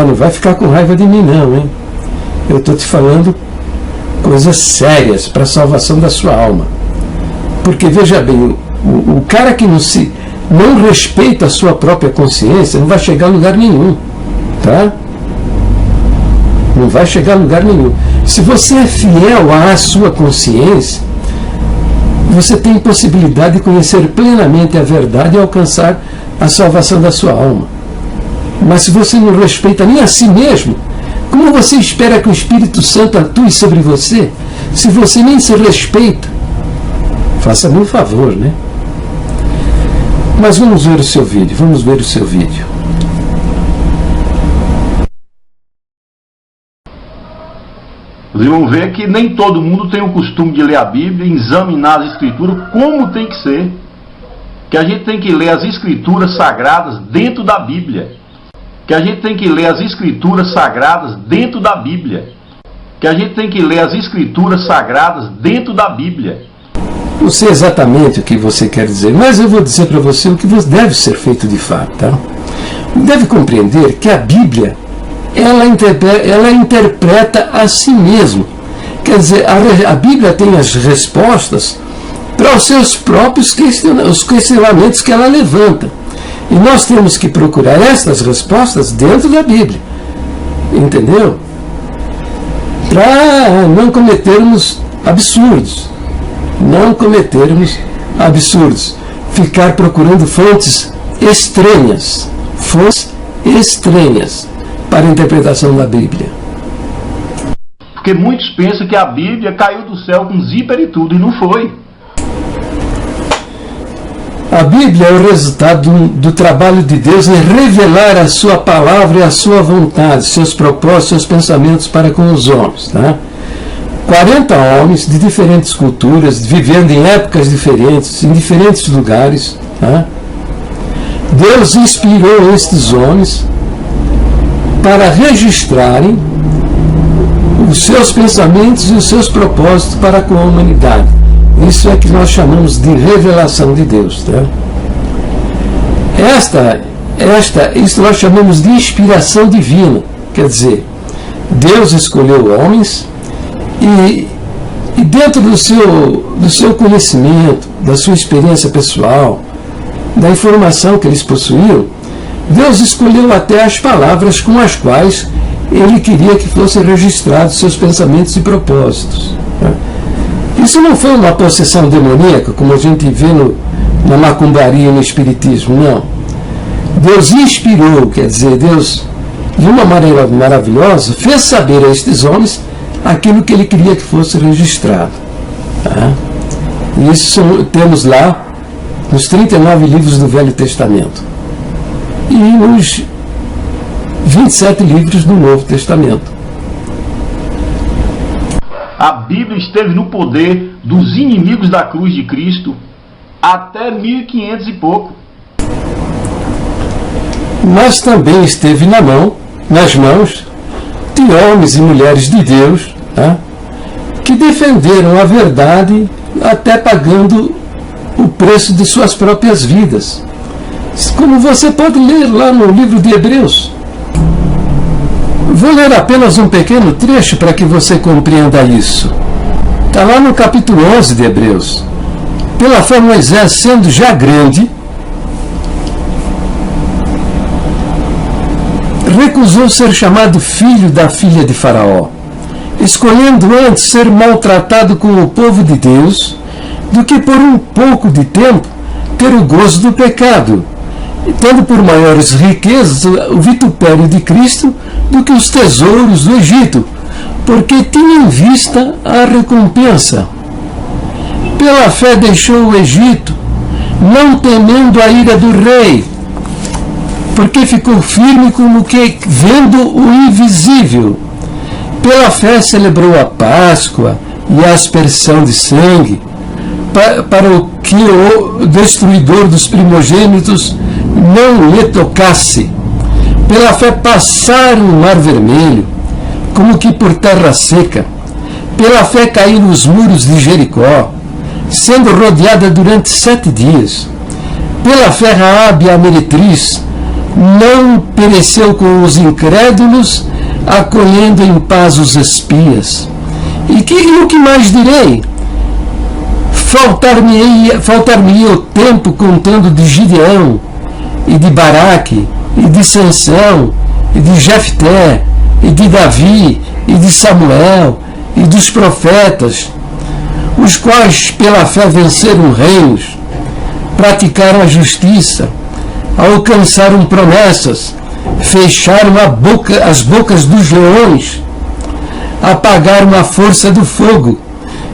não vai ficar com raiva de mim não, hein? Eu estou te falando coisas sérias para a salvação da sua alma. Porque, veja bem, o cara que não respeita a sua própria consciência não vai chegar a lugar nenhum, tá? Não vai chegar a lugar nenhum. Se você é fiel à sua consciência, você tem possibilidade de conhecer plenamente a verdade e alcançar a salvação da sua alma. Mas se você não respeita nem a si mesmo, como você espera que o Espírito Santo atue sobre você, se você nem se respeita? Faça-me um favor, né? Mas vamos ver o seu vídeo, vamos ver o seu vídeo. Vocês vão ver que nem todo mundo tem o costume de ler a Bíblia, examinar as Escrituras como tem que ser. Que a gente tem que ler as Escrituras sagradas dentro da Bíblia. Que a gente tem que ler as Escrituras sagradas dentro da Bíblia. Que a gente tem que ler as Escrituras sagradas dentro da Bíblia. Não sei exatamente o que você quer dizer, mas eu vou dizer para você o que deve ser feito de fato, tá? Deve compreender que a Bíblia ela interpreta a si mesmo. Quer dizer, a Bíblia tem as respostas para os seus próprios questionamentos que ela levanta. E nós temos que procurar essas respostas dentro da Bíblia. Entendeu? Para não cometermos absurdos. Não cometermos absurdos. Ficar procurando fontes estranhas. Fontes estranhas para a interpretação da Bíblia. Porque muitos pensam que a Bíblia caiu do céu com zíper e tudo, e não foi. A Bíblia é o resultado do trabalho de Deus em revelar a sua palavra e a sua vontade, seus propósitos, seus pensamentos para com os homens. Tá? 40 homens de diferentes culturas, vivendo em épocas diferentes, em diferentes lugares. Tá? Deus inspirou estes homens para registrarem os seus pensamentos e os seus propósitos para com a humanidade. Isso é que nós chamamos de revelação de Deus. Tá? Isso nós chamamos de inspiração divina. Quer dizer, Deus escolheu homens e dentro do seu conhecimento, da sua experiência pessoal, da informação que eles possuíam, Deus escolheu até as palavras com as quais Ele queria que fossem registrados seus pensamentos e propósitos. Tá? Isso não foi uma possessão demoníaca, como a gente vê na macumbaria e no espiritismo, não. Deus inspirou, quer dizer, Deus, de uma maneira maravilhosa, fez saber a estes homens aquilo que Ele queria que fosse registrado. Tá? Isso temos lá nos 39 livros do Velho Testamento e nos 27 livros do Novo Testamento. A Bíblia esteve no poder dos inimigos da cruz de Cristo até 1500 e pouco. Mas também esteve nas mãos de homens e mulheres de Deus, tá? Que defenderam a verdade até pagando o preço de suas próprias vidas. Como você pode ler lá no livro de Hebreus. Vou ler apenas um pequeno trecho para que você compreenda isso. Está lá no capítulo 11 de Hebreus. Pela fé, Moisés, sendo já grande, recusou ser chamado filho da filha de Faraó, escolhendo antes ser maltratado com o povo de Deus, do que por um pouco de tempo ter o gozo do pecado, tendo por maiores riquezas o vitupério de Cristo do que os tesouros do Egito, porque tinha em vista a recompensa. Pela fé deixou o Egito, não temendo a ira do rei, porque ficou firme como que vendo o invisível. Pela fé celebrou a Páscoa e a aspersão de sangue, para o que o destruidor dos primogênitos não lhe tocasse. Pela fé passaram o mar vermelho, como que por terra seca. Pela fé caíram os muros de Jericó, sendo rodeada durante 7 dias. Pela fé Raabe a meretriz, não pereceu com os incrédulos, acolhendo em paz os espias. E o que mais direi? Faltar-me-ia o tempo contando de Gideão, e de Baraque, e de Sansão, e de Jefté, e de Davi, e de Samuel, e dos profetas, os quais pela fé venceram reinos, praticaram a justiça, alcançaram promessas, fecharam as bocas dos leões, apagaram a força do fogo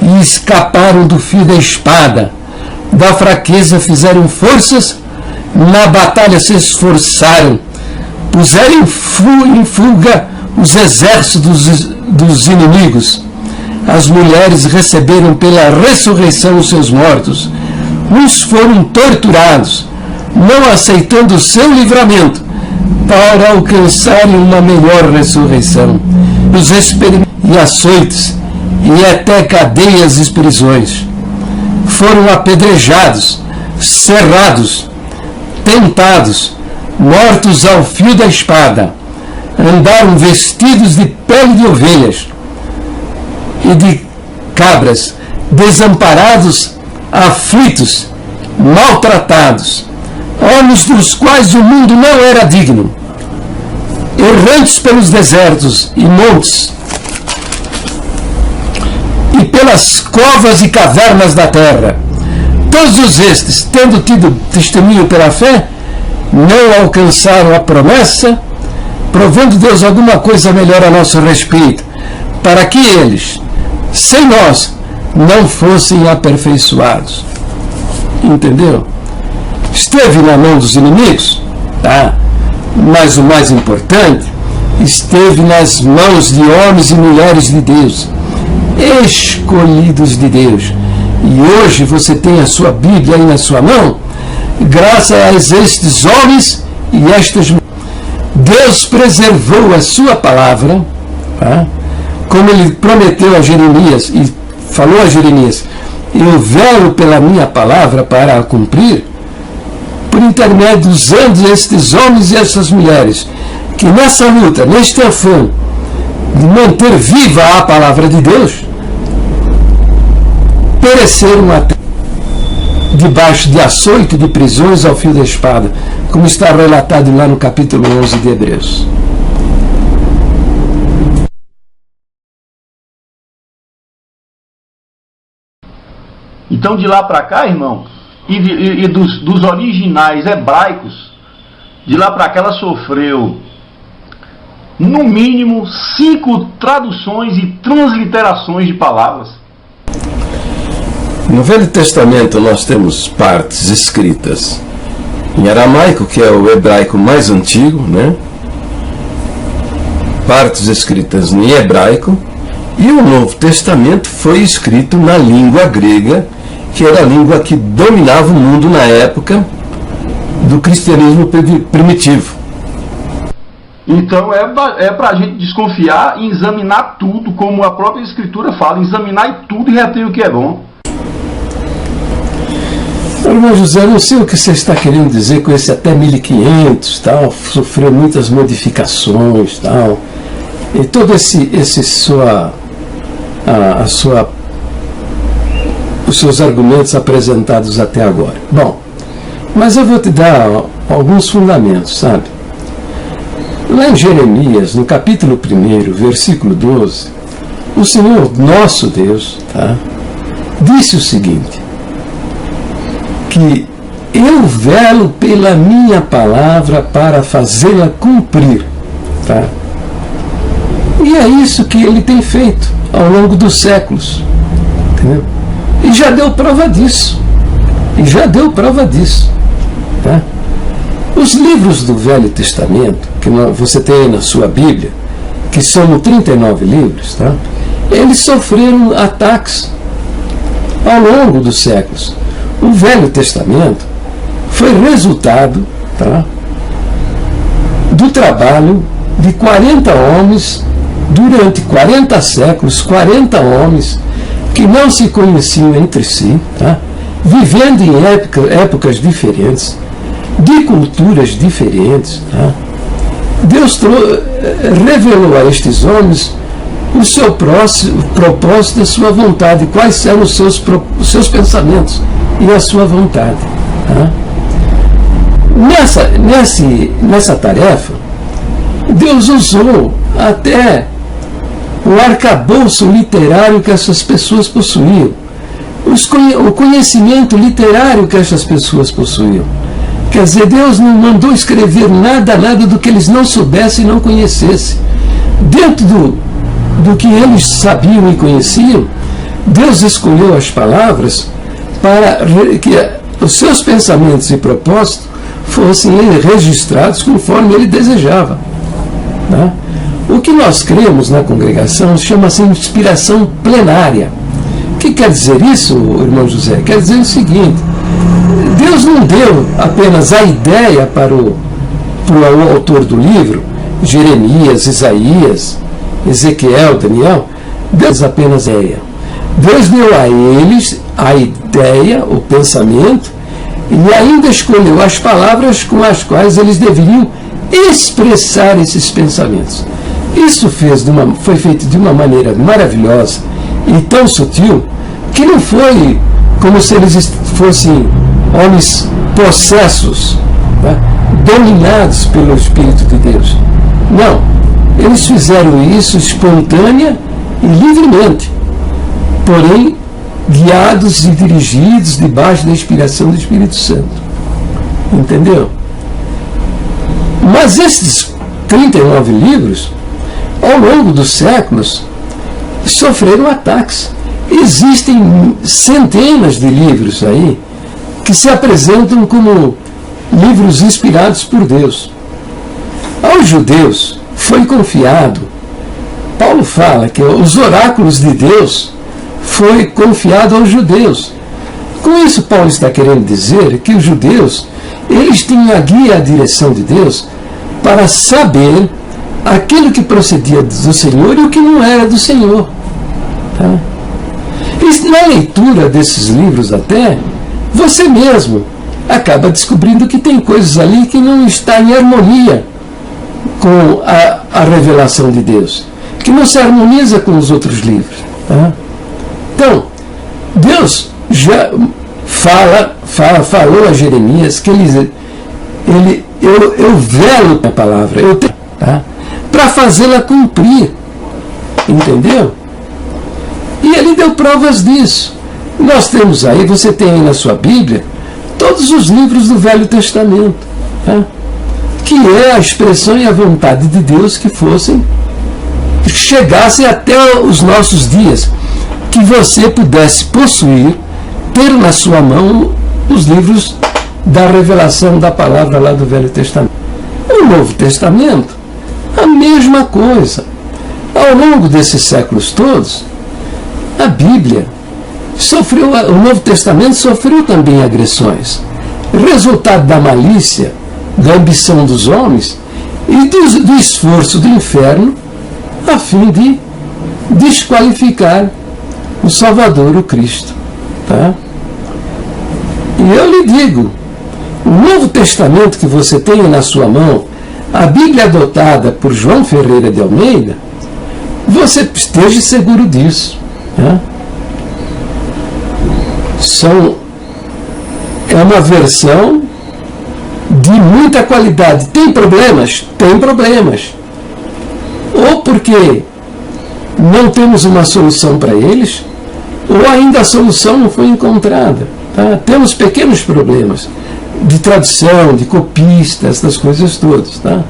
e escaparam do fio da espada. Da fraqueza fizeram forças, na batalha se esforçaram, puseram em fuga os exércitos dos inimigos. As mulheres receberam pela ressurreição os seus mortos. Uns foram torturados, não aceitando o seu livramento, para alcançarem uma melhor ressurreição. Os e açoites, e até cadeias e prisões. Foram apedrejados, cerrados, tentados, mortos ao fio da espada. Andaram vestidos de pele de ovelhas e de cabras, desamparados, aflitos, maltratados, homens dos quais o mundo não era digno, errantes pelos desertos e montes, e pelas covas e cavernas da terra. Todos estes, tendo tido testemunho pela fé, não alcançaram a promessa, provendo Deus alguma coisa melhor a nosso respeito, para que eles, sem nós, não fossem aperfeiçoados. Entendeu? Esteve na mão dos inimigos, tá? Mas o mais importante, esteve nas mãos de homens e mulheres de Deus, escolhidos de Deus. E hoje você tem a sua Bíblia aí na sua mão, graças a estes homens e estas mulheres. Deus preservou a sua palavra, tá? Como ele prometeu a Jeremias, e falou a Jeremias: eu velo pela minha palavra para a cumprir, por intermédio usando estes homens e essas mulheres, que nessa luta, neste afã de manter viva a palavra de Deus, pereceram até debaixo de açoite, de prisões ao fio da espada, como está relatado lá no capítulo 11 de Hebreus. Então, de lá para cá, irmão, e dos originais hebraicos, de lá para cá ela sofreu, no mínimo, 5 traduções e transliterações de palavras. No Velho Testamento nós temos partes escritas em aramaico, que é o hebraico mais antigo, né? Partes escritas em hebraico, e o Novo Testamento foi escrito na língua grega, que era a língua que dominava o mundo na época do cristianismo primitivo. Então é para a gente desconfiar e examinar tudo, como a própria Escritura fala, examinar tudo e reter o que é bom. Irmão José, não sei o que você está querendo dizer com esse até 1500, tal, sofreu muitas modificações, tal, e todo os seus argumentos apresentados até agora. Bom, mas eu vou te dar alguns fundamentos, sabe? Lá em Jeremias, no capítulo 1, versículo 12, o Senhor, nosso Deus, tá, disse o seguinte: que eu velo pela minha palavra para fazê-la cumprir, tá? E é isso que ele tem feito ao longo dos séculos, entendeu? E já deu prova disso. Tá? Os livros do Velho Testamento, que você tem aí na sua Bíblia, que são 39 livros, tá? Eles sofreram ataques ao longo dos séculos. O Velho Testamento foi resultado, tá, do trabalho de 40 homens, durante 40 séculos, 40 homens que não se conheciam entre si, tá, vivendo em épocas diferentes, de culturas diferentes, tá? Deus revelou a estes homens o seu propósito e a sua vontade, quais eram os seus pensamentos e a sua vontade. Tá? Nessa tarefa, Deus usou até o arcabouço literário que essas pessoas possuíam, o conhecimento literário que essas pessoas possuíam. Quer dizer, Deus não mandou escrever nada do que eles não soubessem e não conhecessem. Dentro do que eles sabiam e conheciam, Deus escolheu as palavras para que os seus pensamentos e propósitos fossem registrados conforme ele desejava. Tá? O que nós cremos na congregação chama-se inspiração plenária. O que quer dizer isso, irmão José? Quer dizer o seguinte: Deus não deu apenas a ideia para o autor do livro, Jeremias, Isaías, Ezequiel, Daniel. Deus apenas a ideia. Deus deu a eles a ideia, o pensamento, e ainda escolheu as palavras com as quais eles deveriam expressar esses pensamentos. Isso foi feito de uma maneira maravilhosa e tão sutil que não foi como se eles fossem homens possessos, tá? Dominados pelo Espírito de Deus. Não, eles fizeram isso espontânea e livremente, porém guiados e dirigidos debaixo da inspiração do Espírito Santo. Entendeu? Mas esses 39 livros, ao longo dos séculos, sofreram ataques. Existem centenas de livros aí que se apresentam como livros inspirados por Deus. Aos judeus foi confiado, Paulo fala que os oráculos de Deus foi confiado aos judeus. Com isso, Paulo está querendo dizer que os judeus, eles tinham a guia e a direção de Deus para saber aquilo que procedia do Senhor e o que não era do Senhor. Tá? E na leitura desses livros até, você mesmo acaba descobrindo que tem coisas ali que não estão em harmonia com a revelação de Deus, que não se harmoniza com os outros livros. Tá? Então, Deus já falou a Jeremias que eu velo a palavra, tá? Para fazê-la cumprir. Entendeu? E ele deu provas disso. Nós temos aí, você tem aí na sua Bíblia, todos os livros do Velho Testamento, tá? Que é a expressão e a vontade de Deus que chegassem até os nossos dias, que você pudesse possuir, ter na sua mão os livros da revelação da palavra lá do Velho Testamento. O Novo Testamento, a mesma coisa. Ao longo desses séculos todos, a Bíblia o Novo Testamento sofreu também agressões, resultado da malícia, da ambição dos homens e do esforço do inferno a fim de desqualificar o Salvador, o Cristo. Tá? E eu lhe digo, o Novo Testamento que você tem na sua mão, a Bíblia adotada por João Ferreira de Almeida, você esteja seguro disso. Tá? É uma versão de muita qualidade. Tem problemas? Tem problemas. Ou porque não temos uma solução para eles, ou ainda a solução não foi encontrada. Tá? Temos pequenos problemas de tradução, de copista, essas coisas todas. Tá?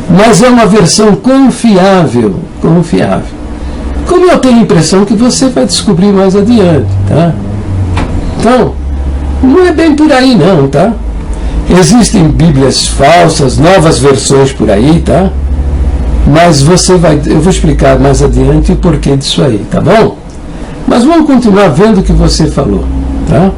Mas é uma versão confiável. Como eu tenho a impressão que você vai descobrir mais adiante. Tá? Então, não é bem por aí não, tá? Existem bíblias falsas, novas versões por aí, tá? Mas eu vou explicar mais adiante o porquê disso aí, tá bom? Mas vamos continuar vendo o que você falou, tá?